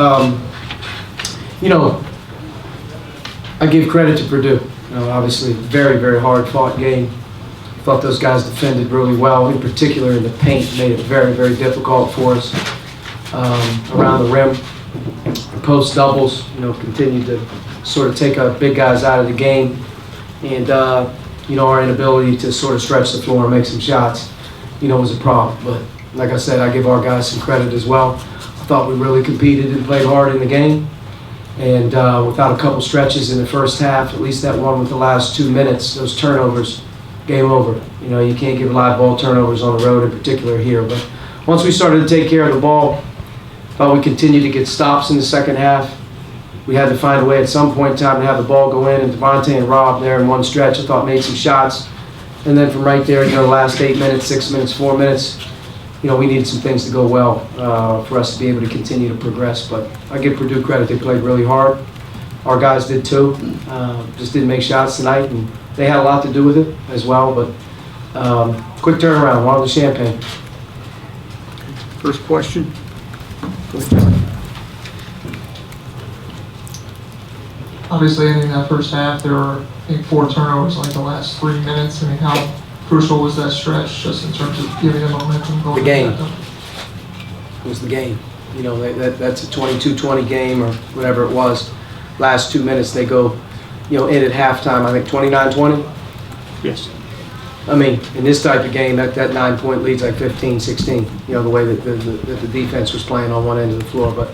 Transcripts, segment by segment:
Um, you know, I give credit to Purdue. Obviously, very, very hard-fought game. I thought those guys defended really well. In particular, in the paint, made it very, very difficult for us around the rim. Post doubles, continued to sort of take our big guys out of the game, and our inability to sort of stretch the floor and make some shots, was a problem. But like I said, I give our guys some credit as well. I thought we really competed and played hard in the game. And without a couple stretches in the first half, at least that one with the last 2 minutes, those turnovers, game over. You can't give live ball turnovers on the road, in particular here. But once we started to take care of the ball, thought we continued to get stops in the second half. We had to find a way at some point in time to have the ball go in, and Devontae and Rob there in one stretch, I thought, made some shots. And then from right there, the last 8 minutes, 6 minutes, 4 minutes, we needed some things to go well for us to be able to continue to progress. But I give Purdue credit. They played really hard. Our guys did too. Just didn't make shots tonight, and they had a lot to do with it as well. But quick turnaround, wanted the champagne. First question. Obviously, in that first half, there were, I think, 4 turnovers like the last 3 minutes. How crucial was that stretch just in terms of giving them momentum going? The game. It was the game. That's a 22-20 game or whatever it was. Last 2 minutes, they go, in at halftime, I think 29-20. Yes. I mean, in this type of game, that 9-point lead's like 15-16, the way that the defense was playing on one end of the floor. But,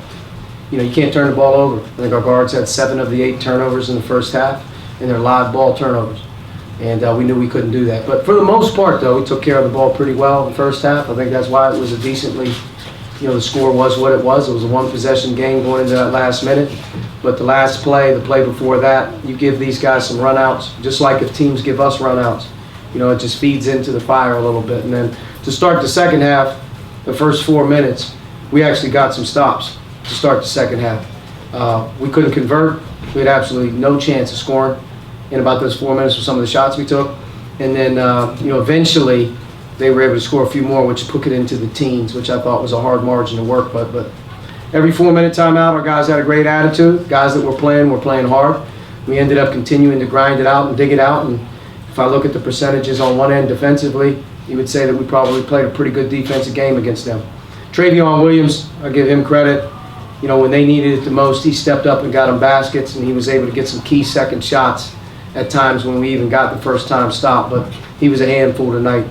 you can't turn the ball over. I think our guards had 7 of the 8 turnovers in the first half, and they're live ball turnovers. And we knew we couldn't do that. But for the most part, though, we took care of the ball pretty well in the first half. I think that's why it was a decently, the score was what it was. It was a one-possession game going into that last minute. But the last play, the play before that, you give these guys some runouts, just like if teams give us runouts. It just feeds into the fire a little bit. And then to start the second half, the first 4 minutes, we actually got some stops to start the second half. We couldn't convert. We had absolutely no chance of scoring in about those 4 minutes with some of the shots we took. And then, eventually they were able to score a few more, which took it into the teens, which I thought was a hard margin to work. But every 4-minute timeout, our guys had a great attitude. Guys that were playing hard. We ended up continuing to grind it out and dig it out. And if I look at the percentages on one end defensively, you would say that we probably played a pretty good defensive game against them. Travion Williams, I give him credit. When they needed it the most, he stepped up and got them baskets, and he was able to get some key second shots at times when we even got the first time stop. But he was a handful tonight.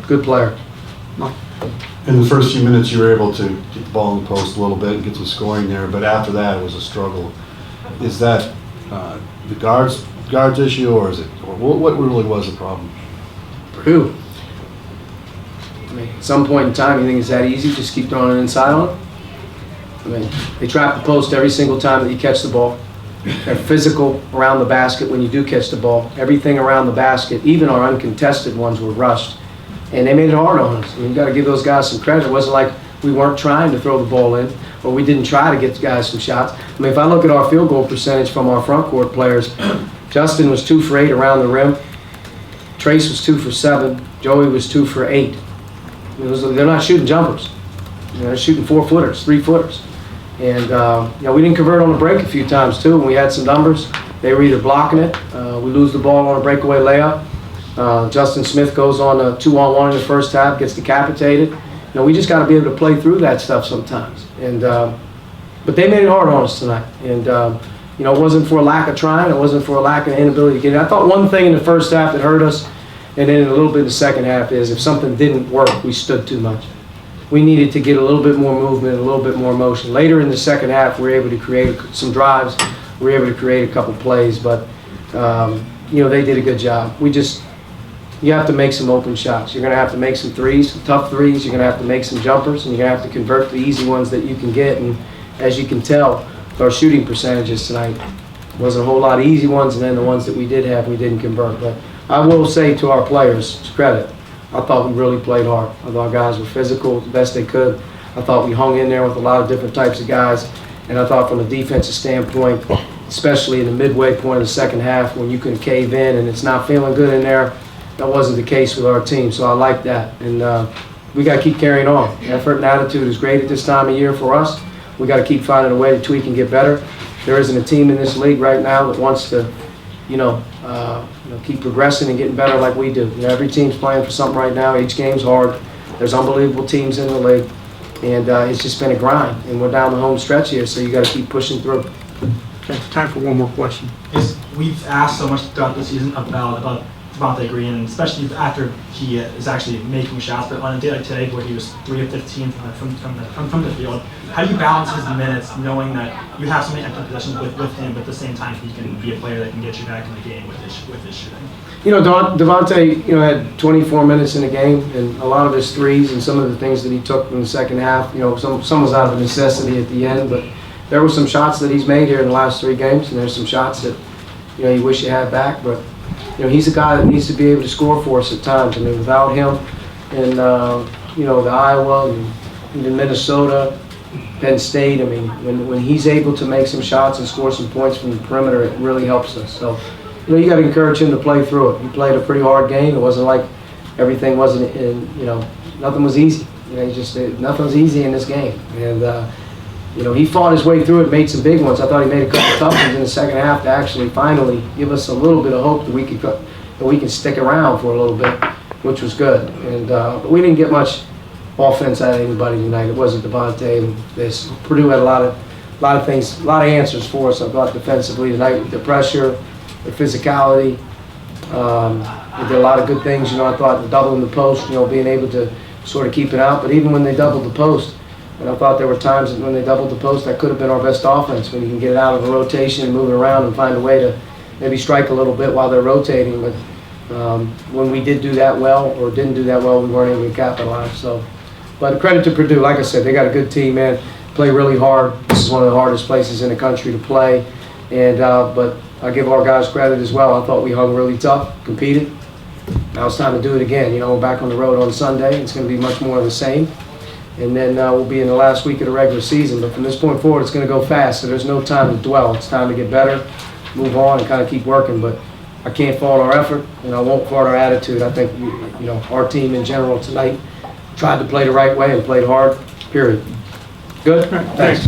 Good player. In the first few minutes, you were able to get the ball in the post a little bit and get some scoring there, but after that, it was a struggle. Is that the guards issue, or is it, or what really was the problem? Purdue. I mean, at some point in time, you think it's that easy? Just keep throwing it inside on them? I mean, they trap the post every single time that you catch the ball. They're physical around the basket when you do catch the ball. Everything around the basket, even our uncontested ones, were rushed. And they made it hard on us. I mean, you got to give those guys some credit. It wasn't like we weren't trying to throw the ball in, or we didn't try to get the guys some shots. I mean, if I look at our field goal percentage from our front court players, Justin was 2 for 8 around the rim. Trace was 2 for 7. Joey was 2 for 8. They're not shooting jumpers. They're shooting 4-footers, 3-footers. And we didn't convert on the break a few times too. When we had some numbers, they were either blocking it. We lose the ball on a breakaway layup. Justin Smith goes on a 2-on-1 in the first half, gets decapitated. We just got to be able to play through that stuff sometimes. And but they made it hard on us tonight. And it wasn't for a lack of trying. It wasn't for a lack of inability to get it. I thought one thing in the first half that hurt us, and then a little bit in the second half, is if something didn't work, we stood too much. We needed to get a little bit more movement, a little bit more motion. Later in the second half, we were able to create some drives. We were able to create a couple plays, but they did a good job. You have to make some open shots. You're going to have to make some threes, some tough threes. You're going to have to make some jumpers, and you're going to have to convert the easy ones that you can get. And as you can tell, our shooting percentages tonight wasn't a whole lot of easy ones, and then the ones that we did have, we didn't convert. But I will say to our players, to credit, I thought we really played hard. I thought our guys were physical the best they could. I thought we hung in there with a lot of different types of guys. And I thought from a defensive standpoint, especially in the midway point of the second half when you can cave in and it's not feeling good in there, that wasn't the case with our team. So I like that. And we got to keep carrying on. Effort and attitude is great at this time of year for us. we got to keep finding a way to tweak and get better. There isn't a team in this league right now that wants to, keep progressing and getting better like we do. Every team's playing for something right now. Each game's hard. There's unbelievable teams in the league, and it's just been a grind. And we're down the home stretch here, so you got to keep pushing through. Okay, time for one more question. We've asked so much throughout the season about Devontae Green, and especially after he is actually making shots, but on a day like today where he was 3 of 15 from the field, how do you balance his minutes knowing that you have so many extra possessions with him, but at the same time he can be a player that can get you back in the game with his shooting? Devontae, had 24 minutes in the game, and a lot of his threes and some of the things that he took in the second half, some was out of necessity at the end, but there were some shots that he's made here in the last 3 games, and there's some shots that, you wish you had back, but he's a guy that needs to be able to score for us at times. I mean, without him and, the Iowa and even Minnesota, Penn State, I mean, when he's able to make some shots and score some points from the perimeter, it really helps us. So, you got to encourage him to play through it. He played a pretty hard game. It wasn't like everything wasn't, nothing was easy. Nothing was easy in this game. And, he fought his way through it, made some big ones. I thought he made a couple tough ones in the second half to actually finally give us a little bit of hope that we can stick around for a little bit, which was good. And but we didn't get much offense out of anybody tonight. It wasn't Devontae and this. Purdue had a lot of things, a lot of answers for us. I thought defensively tonight with the pressure, the physicality. They did a lot of good things. I thought doubling the post, being able to sort of keep it out. But even when they doubled the post, and I thought there were times that when they doubled the post, that could have been our best offense, when you can get it out of a rotation and move it around and find a way to maybe strike a little bit while they're rotating. But when we did do that well or didn't do that well, we weren't able to capitalize. So, but credit to Purdue. Like I said, they got a good team, man. Play really hard. This is one of the hardest places in the country to play. And but I give our guys credit as well. I thought we hung really tough, competed. Now it's time to do it again. We're back on the road on Sunday. It's going to be much more of the same. And then we'll be in the last week of the regular season. But from this point forward, it's going to go fast, so there's no time to dwell. It's time to get better, move on, and kind of keep working. But I can't fault our effort, and I won't fault our attitude. I think our team in general tonight tried to play the right way and played hard, period. Good? Thanks.